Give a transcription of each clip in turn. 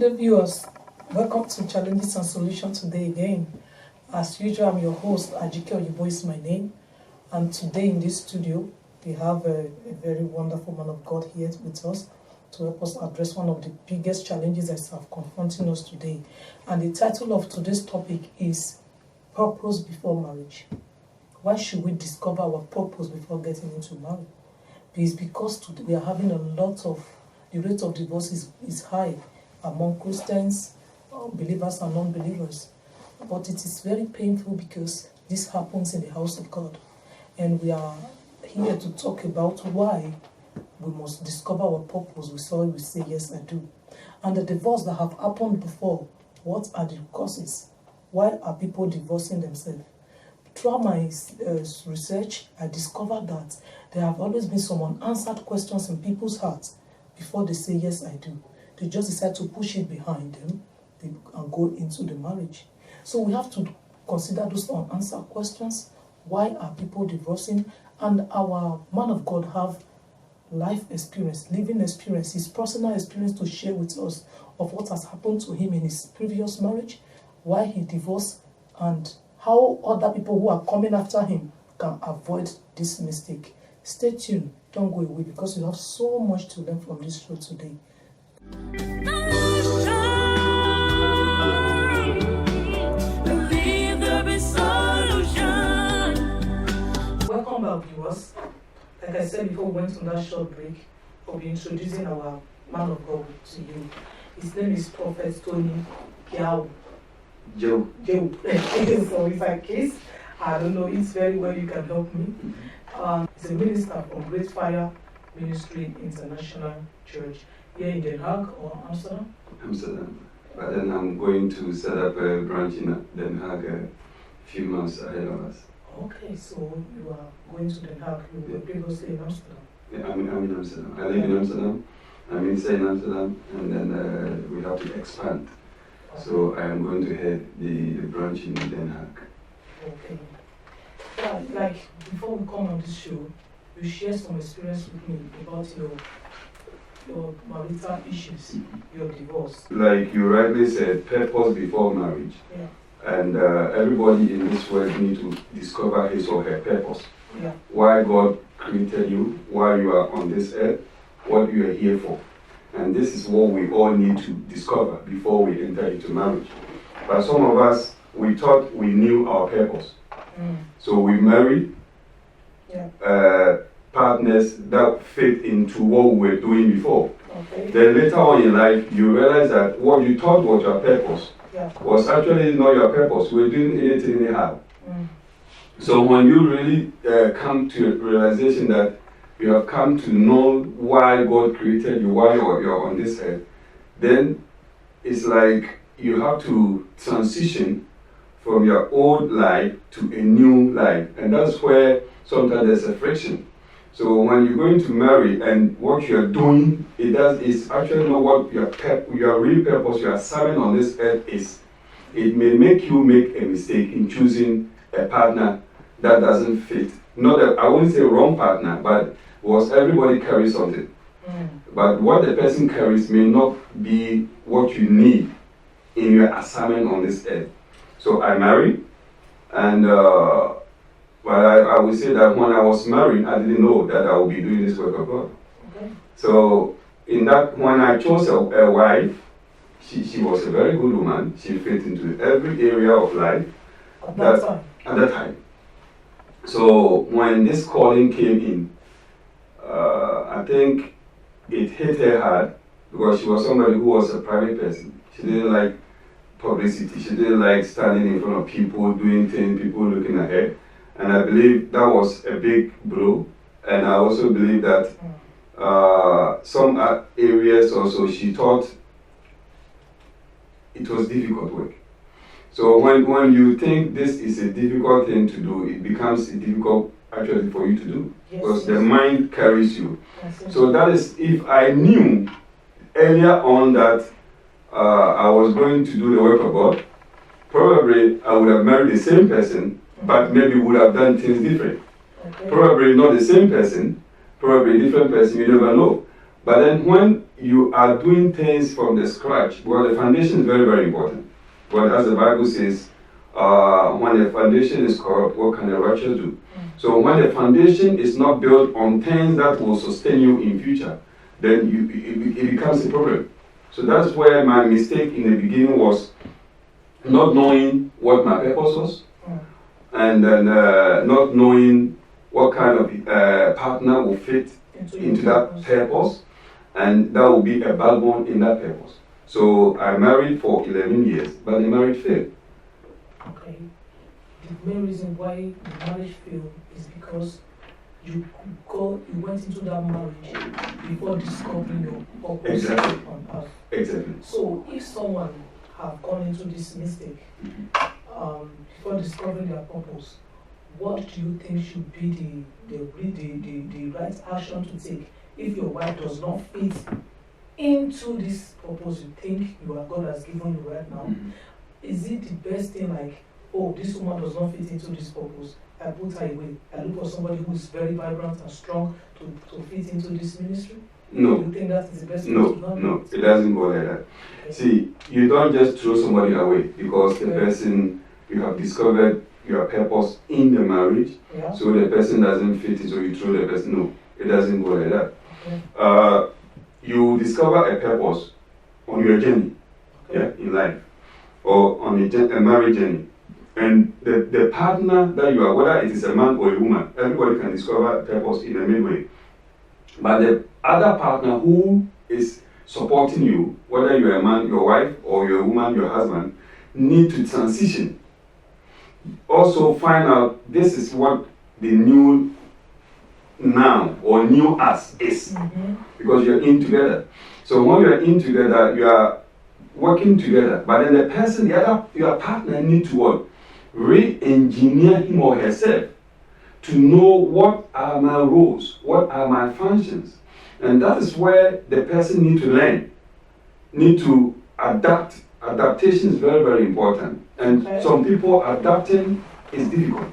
day, viewers. Welcome to Challenges and Solutions today again. As usual, I'm your host, Ajike Oyibo is my name. And today in this studio, we have a very wonderful man of God here with us to help us address one of the biggest challenges that are confronting us today. And the title of today's topic is Purpose Before Marriage. Why should we discover our purpose before getting into marriage? It's because today we are having the rate of divorce is high among Christians, believers and non-believers. But it is very painful because this happens in the house of God. And we are here to talk about why we must discover our purpose. We say, yes, I do. And the divorce that have happened before, what are the causes? Why are people divorcing themselves? Throughout my research, I discovered that there have always been some unanswered questions in people's hearts before they say, yes, I do. They just decide to push it behind them and go into the marriage. So we have to consider those unanswered questions. Why are people divorcing? And our man of God have life experience, living experience, his personal experience to share with us of what has happened to him in his previous marriage, why he divorced, and how other people who are coming after him can avoid this mistake. Stay tuned. Don't go away because you have so much to learn from this show today. Welcome back, viewers. Like I said before we went on that short break, we'll be introducing our man of God to you. His name is Prophet Tony Kiao. Joe. So if I case, I don't know, it's very well you can help me. He's a minister from Great Fire Ministry International Church here in Den Haag or Amsterdam? Amsterdam. But then I'm going to set up a branch in Den Haag a few months ahead of us. Okay, so you are going to Den Haag. You were previously in Amsterdam. Yeah, I'm in Amsterdam. I live in Amsterdam. I'm inside Amsterdam, and then we have to expand. Okay. So I am going to head the branch in Den Haag. Okay. Yeah, like before we come on this show, you share some experience with me about your marital issues, your divorce. Like you rightly said, purpose before marriage. Yeah. And everybody in this world need to discover his or her purpose. Yeah. Why God created you, why you are on this earth, what you are here for. And this is what we all need to discover before we enter into marriage. But some of us, we thought we knew our purpose. So we married partners that fit into what we were doing before. Okay. Then later on in life, you realize that what you thought was your purpose was actually not your purpose. We were doing anything anyhow. So when you really come to a realization that you have come to know why God created you, why you're on this earth, then it's like you have to transition from your old life to a new life. And that's where sometimes there's a friction. So when you're going to marry and what you're doing, it's actually not what your real purpose, your assignment on this earth is. It may make you make a mistake in choosing a partner that doesn't fit. Not that I wouldn't say wrong partner, but was everybody carries something. But what the person carries may not be what you need in your assignment on this earth. So I married, and but I would say that when I was married, I didn't know that I would be doing this work of God. Okay. So in that, when I chose a wife, she was a very good woman. She fit into every area of life at that time. So when this calling came in, I think it hit her hard because she was somebody who was a private person. She didn't like publicity. She didn't like standing in front of people, doing things, people looking at her. And I believe that was a big blow. And I also believe that some areas also she thought it was difficult work. So when you think this is a difficult thing to do, it becomes difficult actually for you to do. Because the mind carries you. So that is, if I knew earlier on that I was going to do the work of God, probably I would have married the same person, but maybe would have done things different. Okay. Probably not the same person, probably a different person, you never know. But then when you are doing things from the scratch, well, the foundation is very, very important. But as the Bible says, when the foundation is corrupt, what can the righteous do? So when the foundation is not built on things that will sustain you in future, then it becomes a problem. So that's where my mistake in the beginning was not knowing what my purpose was, and then not knowing what kind of partner will fit into that purpose, and that will be a backbone in that purpose. So I married for 11 years, but the marriage failed. Okay. The main reason why the marriage failed is because you went into that marriage before discovering your purpose on earth. Exactly. So if someone have gone into this mistake before discovering their purpose, what do you think should be the right action to take if your wife does not fit into this purpose you think God has given you right now? Is it the best thing, like, oh, this woman does not fit into this purpose, I put her away, I look for somebody who is very vibrant and strong to fit into this ministry? No. Do you think that is the best No, it doesn't go like that. Okay. See, you don't just throw somebody away because the person, you have discovered your purpose in the marriage, so the person doesn't fit it, so you throw the person. No, it doesn't go like that. Okay. You discover a purpose on your journey, in life, or on a marriage journey. And the partner that you are, whether it is a man or a woman, everybody can discover a purpose in a midway. But the other partner who is supporting you, whether you're a man, your wife, or you're a woman, your husband, need to transition. Also find out this is what the new now or new us is. Because you're in together. So when you're in together, you are working together. But then the person, your partner need to what? Re-engineer him or herself to know what are my roles, what are my functions. And that is where the person need to learn, need to adapt. Adaptation is very, very important. And some people adapting is difficult.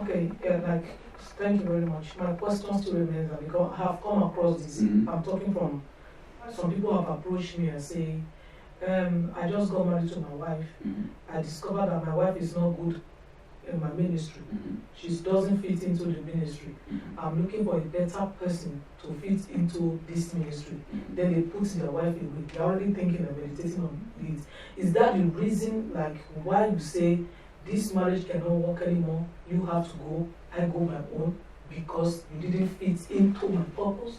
Okay, thank you very much. My question still remains because I have come across this. I'm talking from, some people have approached me and say, I just got married to my wife. I discovered that my wife is not good in my ministry. She doesn't fit into the ministry. I'm looking for a better person to fit into this ministry. Then they put their wife away. They're already thinking and meditating on it. Is that the reason, why you say this marriage cannot work anymore? You have to go, I go my own, because you didn't fit into my purpose?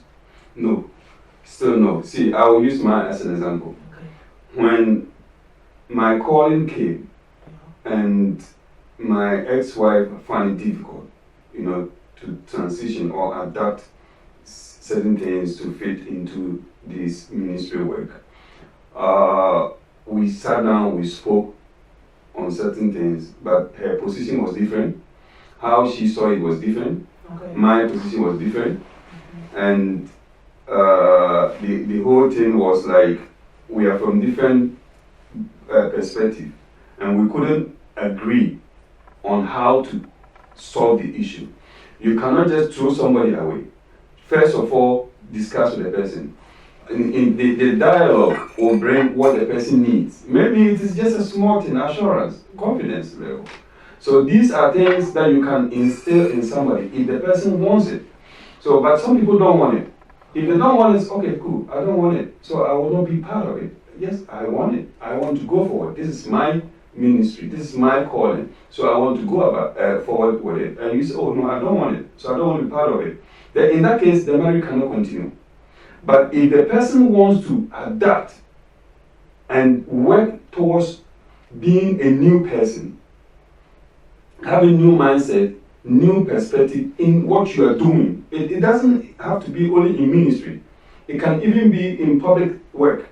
No, still no. See, I will use mine as an example. When my calling came and my ex-wife found it difficult, to transition or adapt certain things to fit into this ministry work, we sat down, we spoke on certain things, but her position was different. How she saw it was different. My position was different. And the whole thing was like, we are from different perspectives, and we couldn't agree on how to solve the issue. You cannot just throw somebody away. First of all, discuss with the person. In the dialogue will bring what the person needs. Maybe it is just a small thing, assurance, confidence level. So these are things that you can instill in somebody if the person wants it. So, but some people don't want it. If they don't want it, okay, cool, I don't want it, so I will not be part of it. Yes, I want it. I want to go forward. This is my ministry. This is my calling. So I want to go forward with it. And you say, oh no, I don't want it. So I don't want to be part of it. Then in that case, the marriage cannot continue. But if the person wants to adapt and work towards being a new person, having new mindset, new perspective in what you are doing, it doesn't have to be only in ministry. It can even be in public work.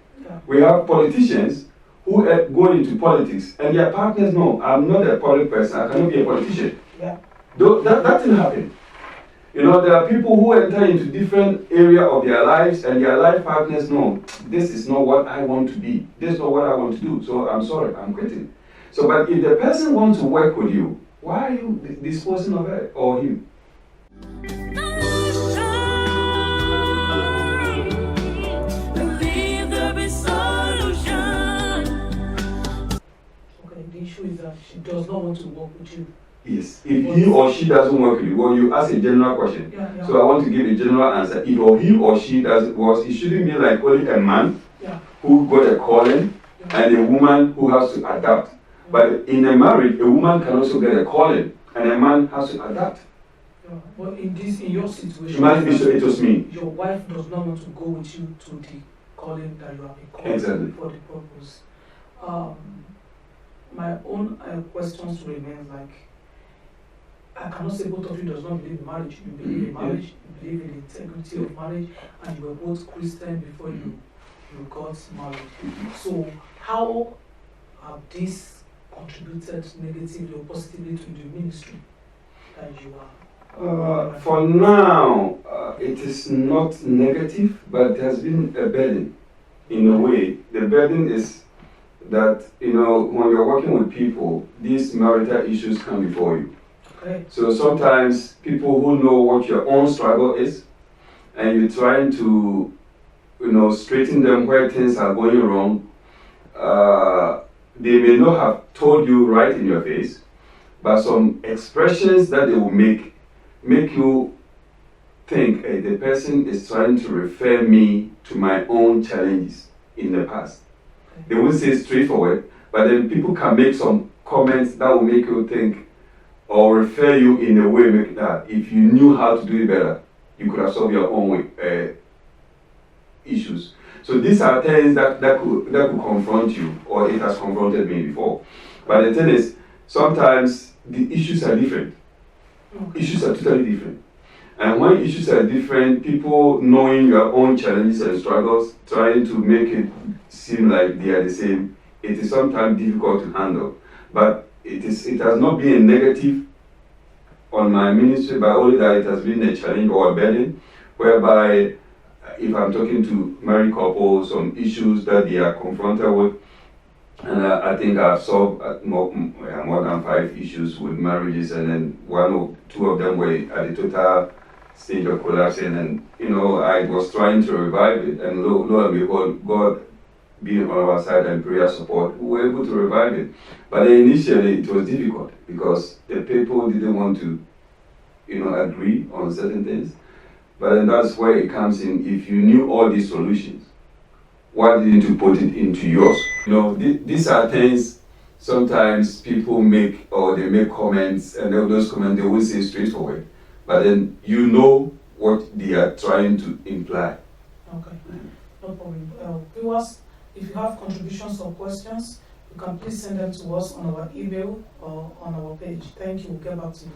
We have politicians who go into politics and their partners know, I'm not a public person, I cannot be a politician. That didn't happen. There are people who enter into different area of their lives and their life partners know, this is not what I want to be. This is not what I want to do. So I'm sorry, I'm quitting. So, but if the person wants to work with you, why are you disposing of her or him? does not want to work with you. Yes. If he or she doesn't work with you, well, you ask a general question. Yeah. So I want to give a general answer. If he or she doesn't work, it shouldn't be like only a man who got a calling and a woman who has to adapt. But in a marriage, a woman can also get a calling and a man has to adapt. But in your situation, it was me. Your wife does not want to go with you to the calling that you have been called for the purpose. My own questions remain like, I cannot say both of you does not believe in marriage. You believe in marriage, you believe in the integrity of marriage, and you were both Christian before you got married. So how have these contributed negatively or positively to the ministry that you are? For now, it is not negative, but it has been a burden in a way. The burden is that, when you're working with people, these marital issues come before you. Okay. So sometimes people who know what your own struggle is, and you're trying to, straighten them where things are going wrong, they may not have told you right in your face, but some expressions that they will make you think, hey, the person is trying to refer me to my own challenges in the past. They won't say straightforward, but then people can make some comments that will make you think or refer you in a way that if you knew how to do it better, you could have solved your own issues. So these are things that could confront you, or it has confronted me before. But the thing is, sometimes the issues are different. Issues are totally different. And when issues are different, people knowing your own challenges and struggles, trying to make it seem like they are the same, it is sometimes difficult to handle. But it has not been a negative on my ministry, but only that it has been a challenge or a burden, whereby if I'm talking to married couples, some issues that they are confronted with, and I think I've solved more than 5 issues with marriages, and then 1 or 2 of them were at the total stage of collapsing, and I was trying to revive it, and lo and behold, God being on our side and prayer support, we were able to revive it. But initially it was difficult because the people didn't want to, agree on certain things. But then that's where it comes in. If you knew all these solutions, why didn't you put it into yours? These are things sometimes people make, or they make comments, and those comments they won't say straightforward. But then you know what they are trying to imply. Okay, no problem. Viewers, if you have contributions or questions, you can please send them to us on our email or on our page. Thank you. We'll get back to you.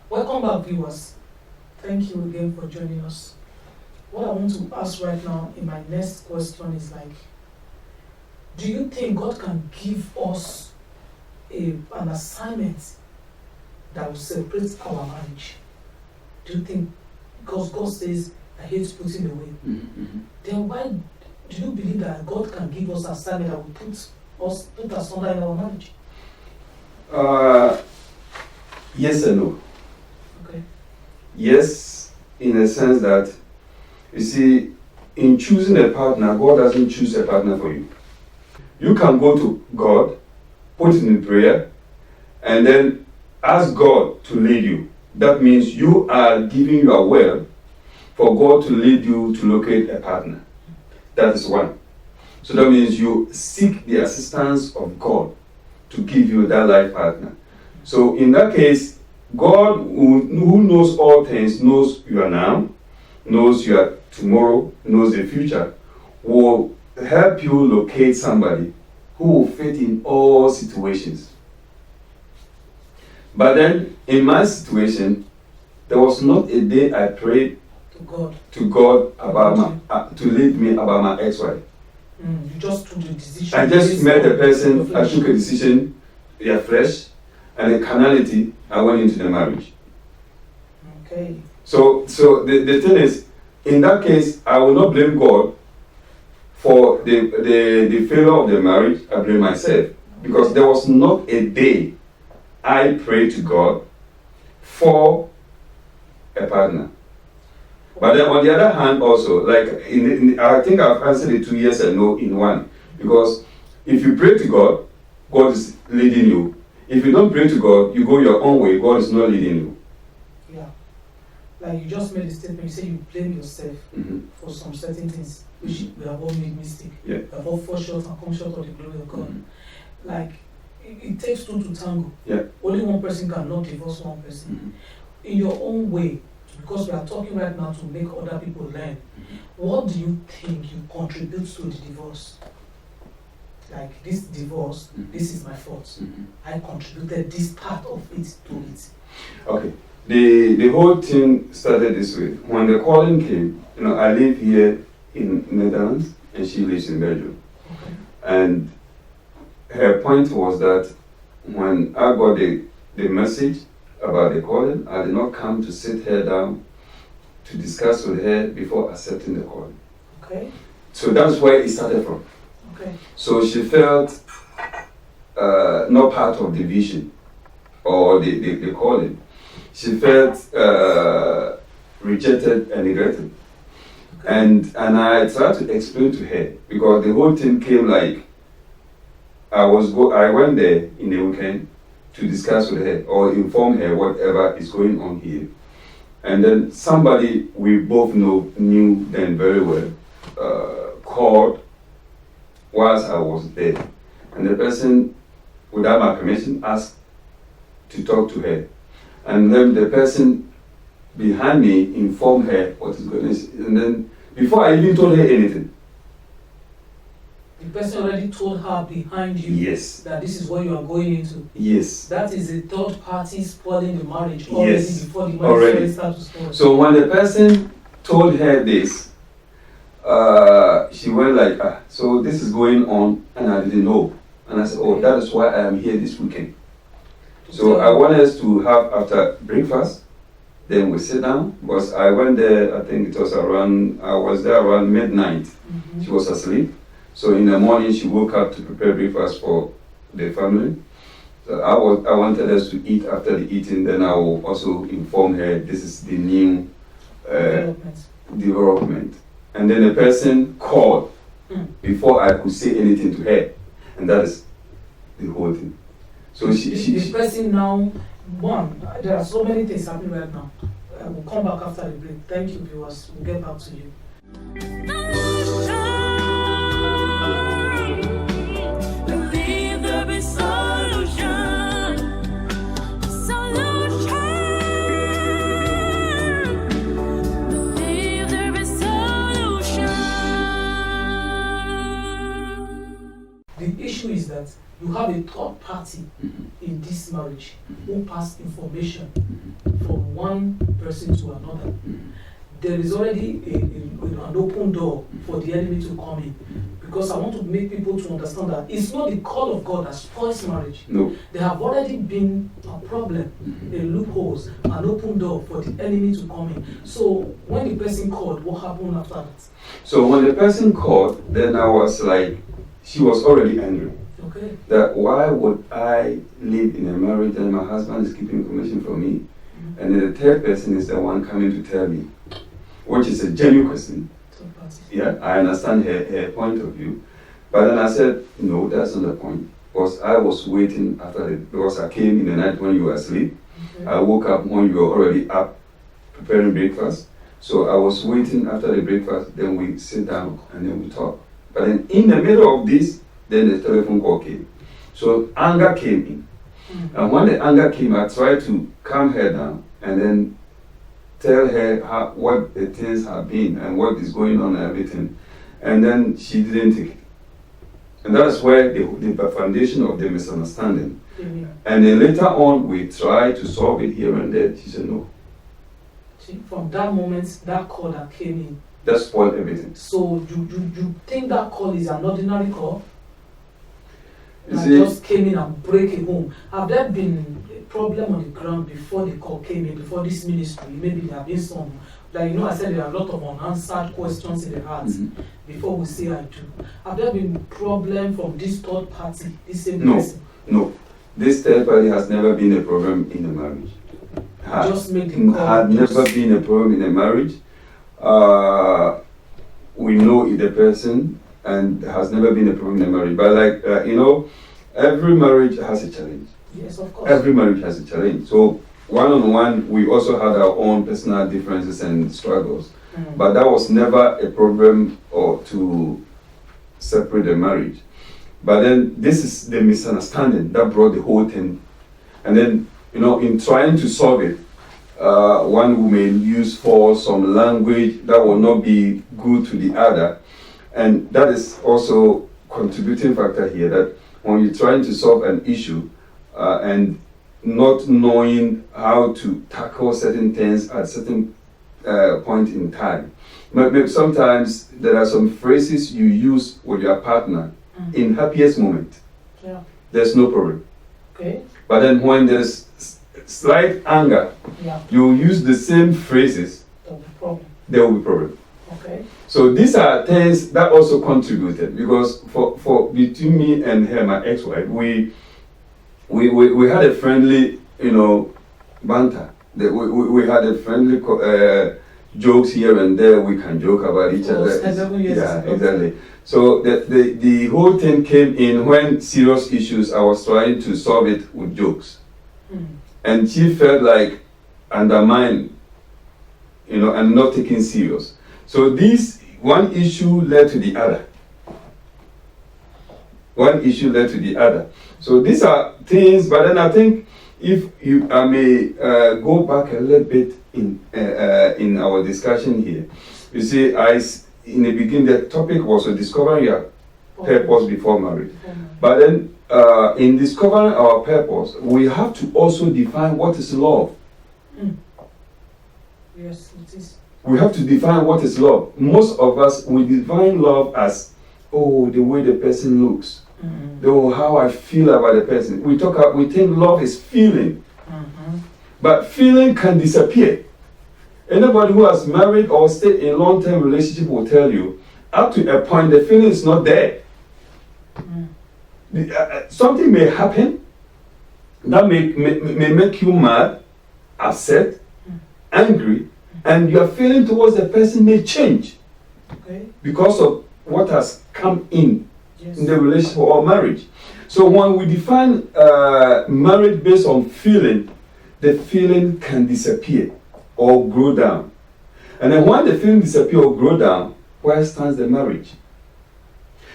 Welcome back, viewers. Thank you again for joining us. What I want to ask right now in my next question is do you think God can give us an assignment that will separate our marriage? Do you think, because God says, I hate putting away, then why do you believe that God can give us an assignment that will put us under in our marriage? Yes and no. Okay. Yes, in a sense that, you see, in choosing a partner, God doesn't choose a partner for you. You can go to God, put it in prayer, and then ask God to lead you. That means you are giving your will for God to lead you to locate a partner. That is one. So that means you seek the assistance of God to give you that life partner. So in that case, God, who knows all things, knows your now, knows your tomorrow, knows the future, will help you locate somebody who will fit in all situations. But then, in my situation, there was not a day I prayed to God about to lead me about my ex-wife. You just took the decision. I just met a person, I took a decision, fresh, and a carnality, I went into the marriage. Okay. So the thing is, in that case, I will not blame God For the failure of the marriage, I blame myself. Because there was not a day I prayed to God for a partner. But then on the other hand also, like I think I've answered it 2 years ago in one. Because if you pray to God, God is leading you. If you don't pray to God, you go your own way, God is not leading you. Yeah. Like you just made a statement, you say you blame yourself for some certain things, which we have all made mistake. Yeah. We have all fall short and come short of the glory of God. Like, it takes two to tango. Yeah. Only one person cannot divorce one person. In your own way, because we are talking right now to make other people learn, what do you think you contribute to the divorce? Like, this divorce, this is my fault. I contributed this part of it to it. Okay. The whole thing started this way. When the calling came, I live here in Netherlands and she lives in Belgium. Okay. And her point was that when I got the message about the calling, I did not come to sit her down to discuss with her before accepting the calling. Okay. So that's where it started from. Okay. So she felt not part of the vision or the calling. She felt rejected and regretted. Okay. And I tried to explain to her, because the whole thing came like I went there in the weekend to discuss with her or inform her whatever is going on here. And then somebody we both knew then very well called whilst I was there. And the person, without my permission, asked to talk to her. And then the person behind me informed her what is going on. And then before I even told her anything, the person already told her behind you, yes, that this is what you are going into. Yes. That is a third party spoiling the marriage already, yes, before the marriage already starts to spoil. So when the person told her this, she went like, so this is going on and I didn't know. And I said, oh, that is why I am here this weekend. So I want us to have after breakfast, then we sit down, because I went there, I think it was I was there around midnight. She was asleep. So in the morning, she woke up to prepare breakfast for the family. So I wanted us to eat. After the eating, then I will also inform her this is the new development. And then the person called before I could say anything to her. And that is the whole thing. So the person now, there are so many things happening right now. We'll come back after the break. Thank you, viewers. We'll get back to you. The issue is that you have a third party in this marriage who pass information from one person to another. There is already an open door for the enemy to come in. Because I want to make people to understand that it's not the call of God that spoils marriage. No. There have already been a problem, a loopholes, an open door for the enemy to come in. So when the person called, what happened after that? So when the person called, then I was like, she was already angry. Okay. That why would I live in a marriage and my husband is keeping information from me, and then the third person is the one coming to tell me, which is a genuine question. Yeah, I understand her point of view, but then I said no, that's not the point. Because I was waiting because I came in the night when you were asleep. Okay. I woke up when you were already up preparing breakfast. So I was waiting after the breakfast. Then we sit down and then we talk. But then in the middle of this, then the telephone call came. So anger came in. And when the anger came, I tried to calm her down and then tell her what the things have been and what is going on and everything. And then she didn't take it. And that's where the foundation of the misunderstanding. And then later on, we tried to solve it here and there. She said no. From that moment, that call that came in, that spoiled everything. So you think that call is an ordinary call? That just came in and break a home. Have there been problem on the ground before the call came in, before this ministry? Maybe there have been some, like I said, there are a lot of unanswered questions in the heart before we say I do. Have there been problem from this third party, this same person? No. This third party has never been a problem in a marriage. Just make the call. Had never been a problem in a marriage. We know the person, and has never been a problem in a marriage. But every marriage has a challenge. Yes, of course. Every marriage has a challenge. So one-on-one, we also had our own personal differences and struggles. But that was never a problem or to separate the marriage. But then this is the misunderstanding that brought the whole thing. And then, in trying to solve it, one who may use for some language that will not be good to the other. And that is also contributing factor here, that when you're trying to solve an issue and not knowing how to tackle certain things at certain point in time. Maybe sometimes there are some phrases you use with your partner in happiest moment. Yeah. There's no problem. Okay. But then when there's slight anger, you use the same phrases, there will be problem. Okay. So these are things that also contributed, because for between me and her, my ex-wife, we had a friendly, banter. We had a friendly jokes here and there. We can joke about each other. Yeah, exactly. So the whole thing came in when serious issues, I was trying to solve it with jokes. And she felt like undermined, and not taken serious. So this one issue led to the other. One issue led to the other. So these are things, but then I think if I may go back a little bit in our discussion here. You see, in the beginning, the topic was to discover your purpose before marriage. But then in discovering our purpose, we have to also define what is love. Yes, it is. We have to define what is love. Most of us, we define love as, the way the person looks. How I feel about the person. We think love is feeling. But feeling can disappear. Anybody who has married or stayed in a long-term relationship will tell you, up to a point, the feeling is not there. Something may happen that may make you mad, upset, angry, and your feeling towards the person may change because of what has come in the relationship or marriage. So when we define marriage based on feeling, the feeling can disappear or grow down. And then when the feeling disappears or grow down, where stands the marriage?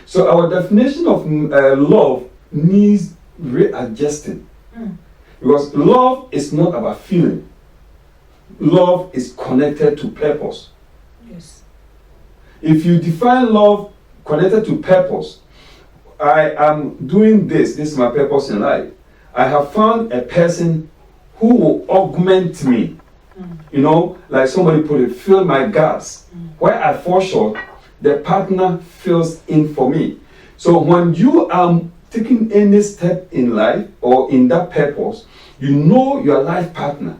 So our definition of love needs readjusting. Because love is not about feeling. Love is connected to purpose. Yes. If you define love connected to purpose, I am doing this is my purpose in life. I have found a person who will augment me. Like somebody put it, fill my gaps. Where I fall short, the partner fills in for me. So when you are taking any step in life or in that purpose, you know your life partner.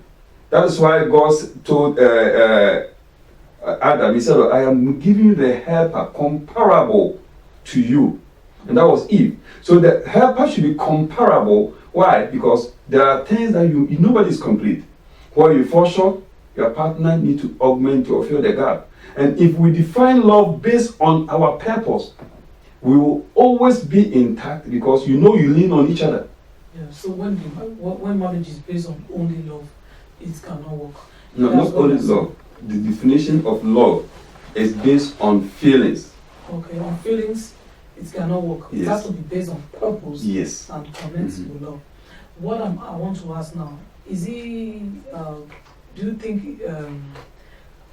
That is why God told Adam, he said, I am giving you the helper comparable to you. And that was Eve. So the helper should be comparable. Why? Because there are things that nobody is complete. Where you fall short, your partner needs to augment or fill the gap. And if we define love based on our purpose, we will always be intact because you lean on each other. Yeah, so when marriage is based on only love, it cannot work. No, not only love. The definition of love is based on feelings. Okay, on feelings, it cannot work. It has to be based on purpose and connect to love. What I want to ask now, do you think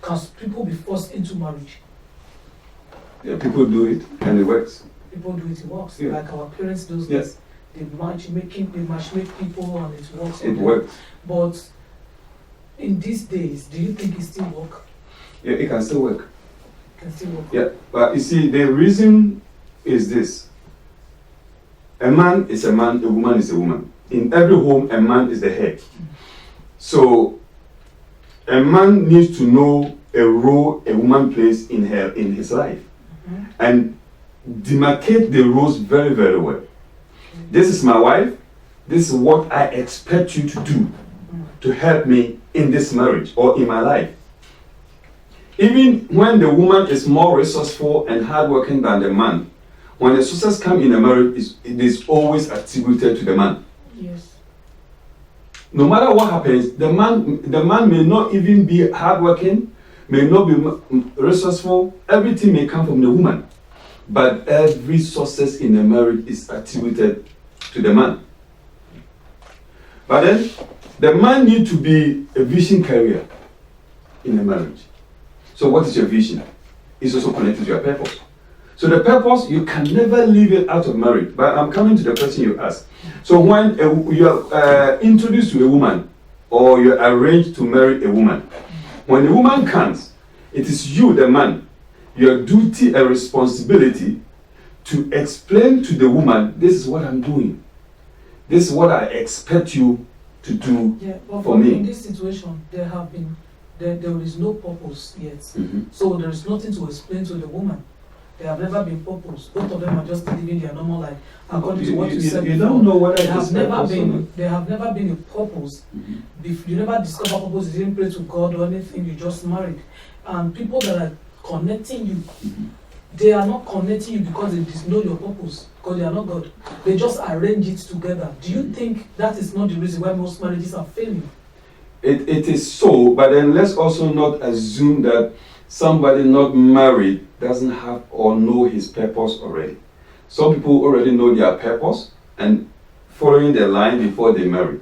can people be forced into marriage? Yeah, people do it and it works. People do it works. Yeah. Like our parents do this. They matchmake people and it works. It works. But in these days, do you think it still works? Yeah, it can still work. It can still work. Yeah, but you see, the reason is this. A man is a man, a woman is a woman. In every home, a man is the head. So a man needs to know a role a woman plays in his life, and demarcate the roles very, very well. This is my wife. This is what I expect you to do to help me in this marriage or in my life. Even when the woman is more resourceful and hardworking than the man, when the success comes in a marriage, it is always attributed to the man. Yes. No matter what happens, the man may not even be hardworking, may not be resourceful. Everything may come from the woman, but every success in a marriage is attributed to the man. But then, the man needs to be a vision carrier in a marriage. So what is your vision? It's also connected to your purpose. So the purpose, you can never leave it out of marriage. But I'm coming to the question you asked. So when you are introduced to a woman, or you're arranged to marry a woman, when the woman comes, it is you, the man, your duty and responsibility to explain to the woman, this is what I'm doing. This is what I expect you to do for me. In this situation, there is no purpose yet. So there is nothing to explain to the woman. They have never been purpose. Both of them are just living their normal life. According to what you said you before, don't know whether there have never been a purpose. You never discover purpose. You didn't pray to God or anything. You just married. And people that are connecting you, they are not connecting you because they know your purpose, because they are not God. They just arrange it together. Do you think that is not the reason why most marriages are failing? It is so, but then let's also not assume that somebody not married doesn't have or know his purpose already. Some people already know their purpose and following the line before they married,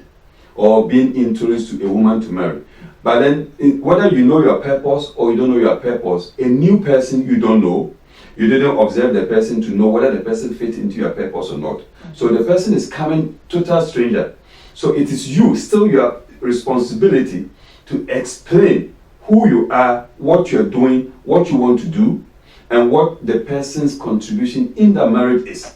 or being introduced to a woman to marry. But then, whether you know your purpose or you don't know your purpose, a new person you don't know, you didn't observe the person to know whether the person fits into your purpose or not. So the person is coming total stranger. So it is you, still your responsibility to explain who you are, what you're doing, what you want to do, and what the person's contribution in the marriage is.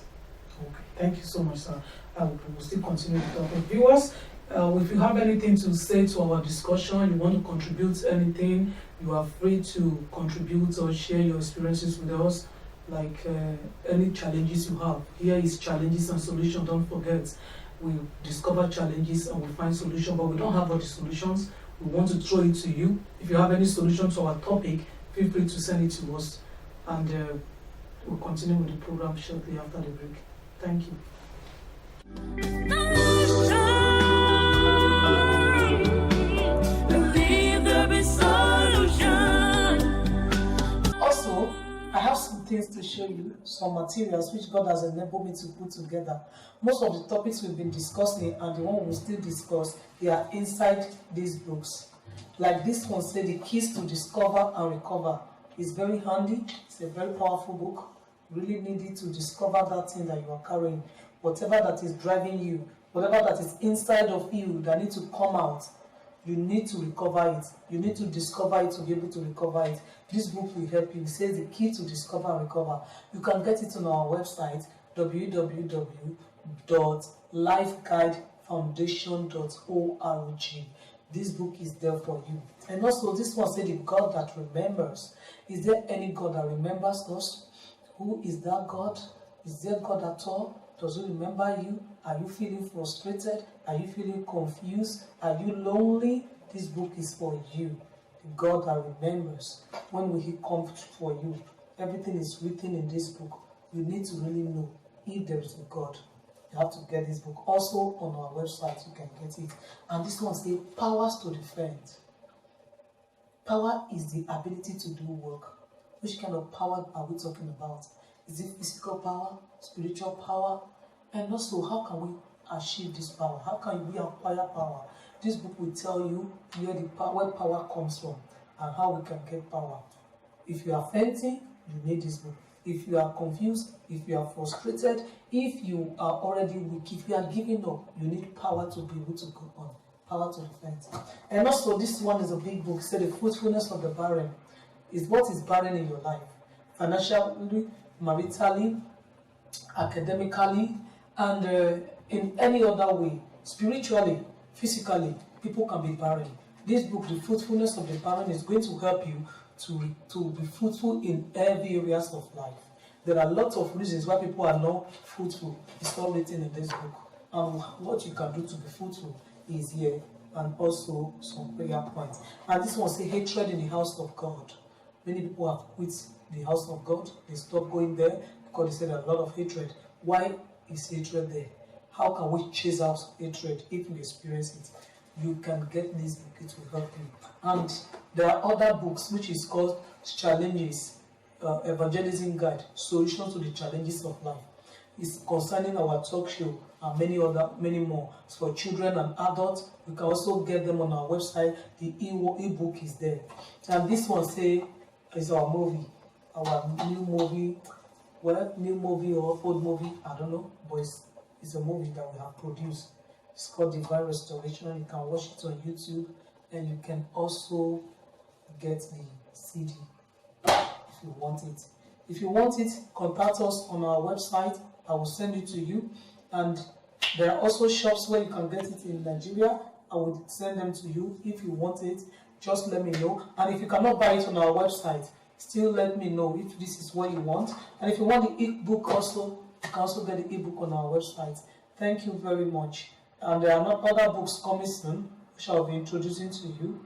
Okay, thank you so much, sir. We will still continue the topic. Viewers, if you have anything to say to our discussion, you want to contribute anything, you are free to contribute or share your experiences with us, like any challenges you have. Here is challenges and solutions. Don't forget, we discover challenges and we find solutions, but we don't have all the solutions. We want to throw it to you. If you have any solution to our topic, feel free to send it to us, and we'll continue with the program shortly after the break. Thank you. Also, I have some things to show you, some materials which God has enabled me to put together. Most of the topics we've been discussing and the one we'll still discuss, they are inside these books. Like this one said, The Keys to Discover and Recover. It's very handy. It's a very powerful book. You really need it to discover that thing that you are carrying. Whatever that is driving you, whatever that is inside of you that needs to come out, you need to recover it. You need to discover it to be able to recover it. This book will help you. It says The Key to Discover and Recover. You can get it on our website, www.lifeguidefoundation.org. This book is there for you. And also, this one said, The God That Remembers. Is there any God that remembers us? Who is that God? Is there God at all? Does he remember you? Are you feeling frustrated? Are you feeling confused? Are you lonely? This book is for you. The God that remembers. When will he come for you? Everything is written in this book. You need to really know if there is a God. You have to get this book. Also on our website, you can get it. And this one says, Powers to Defend. Power is the ability to do work. Which kind of power are we talking about? Is it physical power, spiritual power? And also, how can we achieve this power? How can we acquire power? This book will tell you where power comes from and how we can get power. If you are fainting, you need this book. If you are confused, if you are frustrated, if you are already weak, if you are giving up, you need power to be able to go on. Power to defend. And also, this one is a big book. It said, The Fruitfulness of the Barren. Is what is barren in your life, financially, maritally, academically, And in any other way, spiritually, physically, people can be barren. This book, The Fruitfulness of the Barren, is going to help you to be fruitful in every areas of life. There are lots of reasons why people are not fruitful. It's all written in this book. And what you can do to be fruitful is here, and also some prayer points. And this one says hatred in the house of God. Many people have quit the house of God. They stopped going there because they said there are a lot of hatred. Why is hatred there? How can we chase out hatred if we experience it? You can get this book, it will help you. And there are other books which is called Challenges, Evangelism Guide, Solutions to the Challenges of Life. It's concerning our talk show and many more. It's for children and adults. You can also get them on our website. The e-book is there. And this one is our movie, our new movie. Well, new movie or old movie, I don't know, but it's a movie that we have produced. It's called Divine Restoration. You can watch it on YouTube, and you can also get the CD if you want it. If you want it, contact us on our website. I will send it to you. And there are also shops where you can get it in Nigeria. I will send them to you. If you want it, just let me know. And if you cannot buy it on our website, still let me know if this is what you want. And if you want the e-book also, you can also get the e-book on our website. Thank you very much. And there are other books coming soon, which I'll be introducing to you.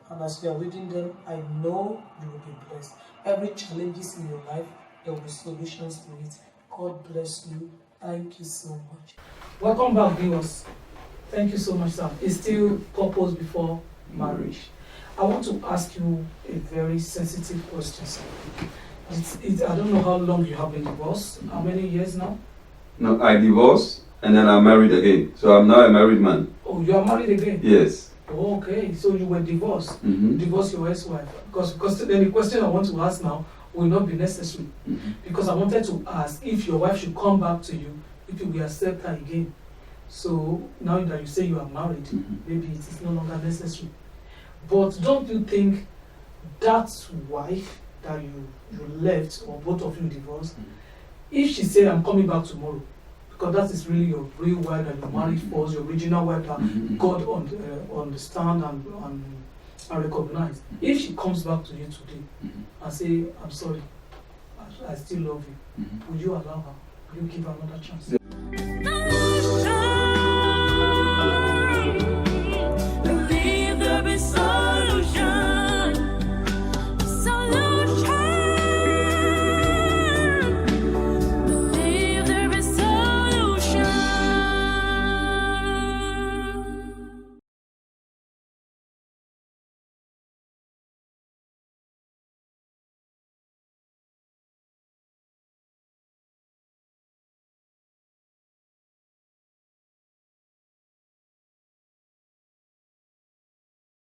And as you are reading them, I know you will be blessed. Every challenges in your life, there will be solutions to it. God bless you. Thank you so much. Welcome back, viewers. Thank you so much, Sam. It's still Purpose Before Marriage. I want to ask you a very sensitive question, Sam. I don't know how long you have been divorced. How many years now? No, I divorced and then I married again. So I'm now a married man. Oh, you are married again? Yes. Oh, okay, so you were divorced. Divorced your ex-wife. Because then the question I want to ask now will not be necessary. Because I wanted to ask if your wife should come back to you, if you will accept her again. So now that you say you are married, maybe it is no longer necessary. But don't you think that wife that you left, or both of you divorced, if she said, I'm coming back tomorrow, because that is really your real wife that you married for, your original wife that God understand and recognize. If she comes back to you today and say, I'm sorry, I still love you, would you allow her? Would you give her another chance?